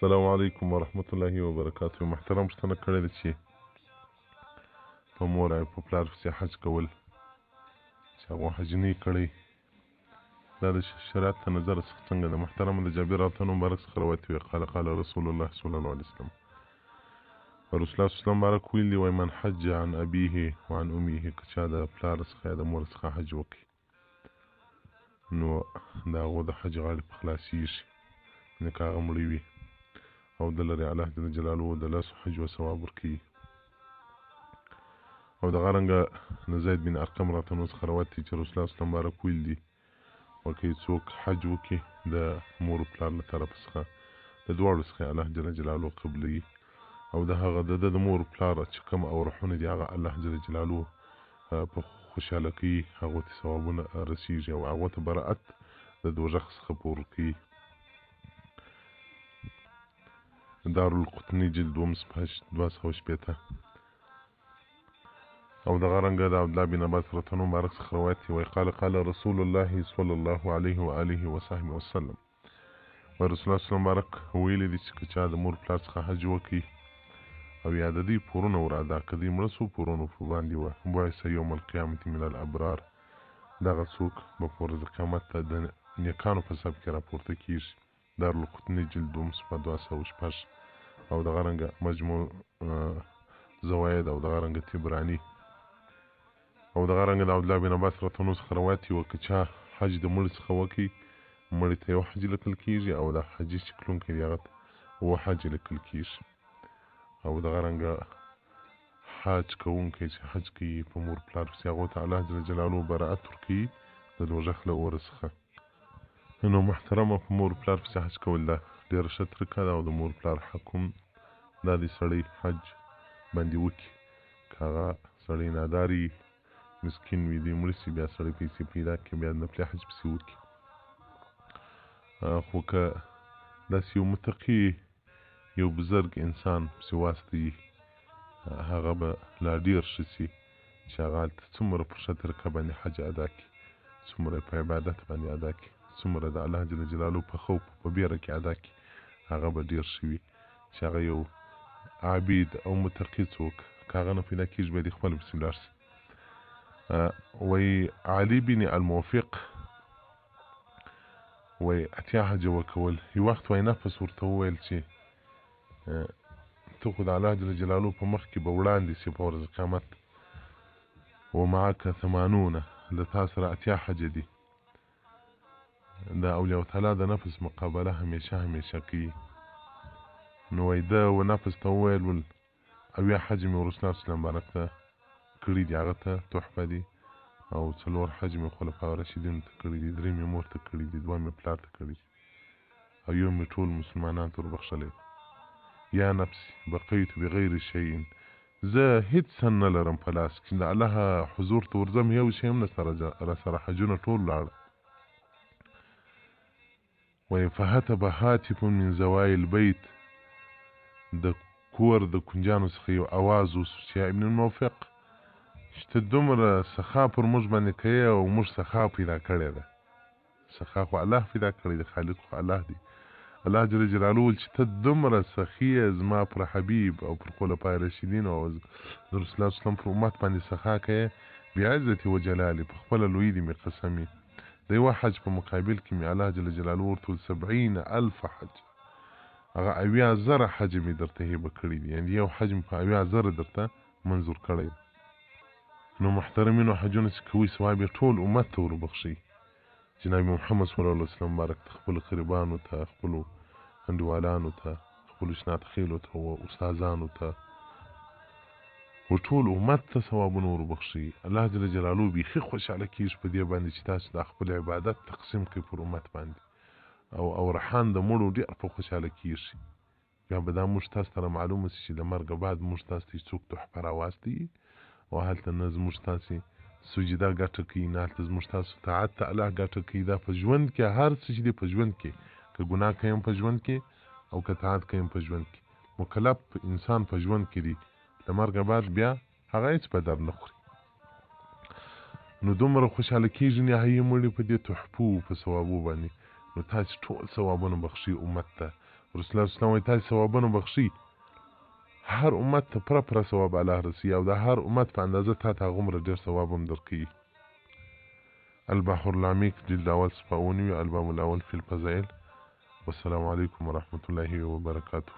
السلام علیکم ورحمت الله وبرکاته. محترم پوښتنه کړې ده چې په مور او په پلار پسې حج کول چې هغو حج نه یې کړی، دا د شریعت ته نظر څخه څنګه ده؟ محترم د جابر رضی الله مبارک څخه روایت وي قال قال رسول الله صلی الله علیه وسلم، رسول الله صلی الله علیه وسلم مبارک ویلي وایي من حج عن ابیه وعن امیه، که چا د پلار څخه یا د مور څخه حج وکړي نو د هغو د حج غاړې په خلاصېږي، یعنې که هغه مړی وي او د لرې الله جل جلاله د لاسو حج و ثواب ورکوي. او دغه رنګه د زید بن ارقم راته نو څخه روایت دی چې رسول الله صلی الله علیه وسلم مبارک ویل دي وکړي څوک حج وکړي د مور و پلار له طرفه څخه د دواړو څخه الله جل جلاله قبلوي، او د هغه د مور و پلار چې کوم اورحونه دي هغه الله جل جلاله په خوشحاله کوي، هغو ته ثوابونه رسیږي او هغو ته براءت د دوزخ څخه په ورکوي. دارالقطني جلد 260. او دغه رنګه د عبدالله بن عباس رضی الله مبارک څخه روایت دی وایي قال قال رسول الله صلی الله علیه و آله وصحبه وسلم، و رسول الله صلی الله مبارک ویلي دي چې که چا د مور پلار څخه حج وکړي او یا د دوی پورونه ور ادا کړي، دوی مړه سو پورونه په باندې وه بعث یوم القیامة من الابرار، دغه څوک به په ورځ قیامت ته د نیکانو په صف کې راپورته کېږي. دارالقطني جلد 206. او دغه رنګه مجموع زواید او دغه رنګه تبرانی او دغه رنګه د عبدالله بن عباس رضی الله څخه روایت دی که چا حج د مړي څخه وکړي مړي ته یو حج لیکل کېږي او د حجي چې کړونکی دی هغه ته اووه حج لیکل کېږي. او دغه رنګه حج کوونکی چې حج کوي په مور پلار پسې هغو ته الله جل جلاله براءت ورکوي د دوزخ له اوره څخه. نو محترمه په مور پلار پسې حج کول ده ډېره ښه طریقه ده، او د مور پلار حق هم دا دی سړی حج باندې وکړي، که هغه سړی ناداري مسکین وي دوی مړه سي بیا سړی پیسې پیدا کړي بیا نفلي حج پسې وکړي، خو که داسې یو متقي یو بزرګ انسان پسې واستوي هغه به لا ډېر ښه سي چې هغه هلته څومره په ښه طریقه باندې حج ادا کړي، څومره په عبادت باندې ادا کړي، څومره د الله جل جلاله په خوف په بیره کې ادا کړي، هغه به ډېر ښه وي چې هغه یو عابد او متقي څوک که هغه نه پیدا کېږي باید خپله پسې ولاړ شي. وی علي بن الموفق وی اتیا حج وکول، یو وخت وی نفس ورته وویل چې ته خو د الله جل جلاله په مخ کې به وړاندې سي په ورځ قیامت ومعک 80 د تا سره اتیا حج دي، د اولیاء تعالی د نفس مقابله همیشه کوي. نو وی ده و نفس ته وویل ول اویا حج مې رسول الله صلی الله علیه وسلم بارک ته کړي دي هغه ته تحفه دي، او 4 حج مې خلفاء راشدینو ته کړي دي، 3 مې مور ته کړي دي، 2 مې پلار ته کړي دي، او 1 مې ټول مسلمانانو ته وربخښلی. یا نفسي بقیت بغیر شیء، زه هیڅ څه نه لرم په لاس کې، د الله حضور ته ورځم یو شی هم نه را سره حجونه ټول لاړه. وی فهتب هاتف من زوای البیت، د کور د کنجانو څخه یو اواز وسو چې یا ابن الموفق چې ته دومره سخا پر موږ باندې کوې او موږ سخا پیدا کړې ده، سخا خو الله پیدا کړی دی، خالق خو الله دی، الله جل جلاله ویل چې ته دومره سخي زما پر حبیب او پر خلفای راشدین او رسول الله صلی الله علیه وسلم پر امت باندې سخا کوې بعزتي و جلالي، په خپله لوی دي مې قسمي، د یوه حج په مقابل کې مې الله جل جلاله ورته 70,000 حج، هغه 80,000 حج مې درته هبه کړي دي، یعنې یو حج مې په 80,000 درته منظور کړی. نو محترمینو حجونه چې کوي ثواب یې ټول امت ته وربخښي، جناب محمد صلی الله علیه وسلم مبارک ته، خپلو قریبانو ته، خپلو انډیوالانو ته، خپلو شناخته خیلو ته و استادانو ته و ټول امت ته ثوابونه وربخښي. الله جل جلاله بیخي خوشحاله کېږي په دې باندې چې تاسو دا خپل عبادت تقسیم کړئ پر امت باندې، او رحان د مړو ډېر په خوشحاله کېږي. بیا به دا موږ تاسو ته معلومه شي چې د مرګه بعد موږ تاسو ته څوک تحفه راواستوي او هلته نه زموږ تاسې سجده ګټه کوي، نه هلته زموږ تاسو طاعت ته الله ګټه کوي. دا په ژوند کې هر څه چې دی په ژوند کې، که ګناه کوي په ژوند کې او که طاعت کوي په ژوند کې، مکلف انسان په ژوند کې دی، د مرګه بعد بیا هغه هېڅ په در نه خوري. نو دومره خوشحاله کېږي نهایي مړي په دې تحفو په ثوابو باندې، نو تاسې ټول ثوابونه بخښي امت ته، رسول الله صلی الله علیه وسلم ثوابونه بخشي، هر امت ته پوره ثواب الله رسي، او د هر امت په اندازه تا ته هغومره ډېر ثواب هم درکوي. البحر العمیق جلد اول صفحه 19 الباب الاول فی الفضائل. والسلام علیکم ورحمة الله وبرکاته.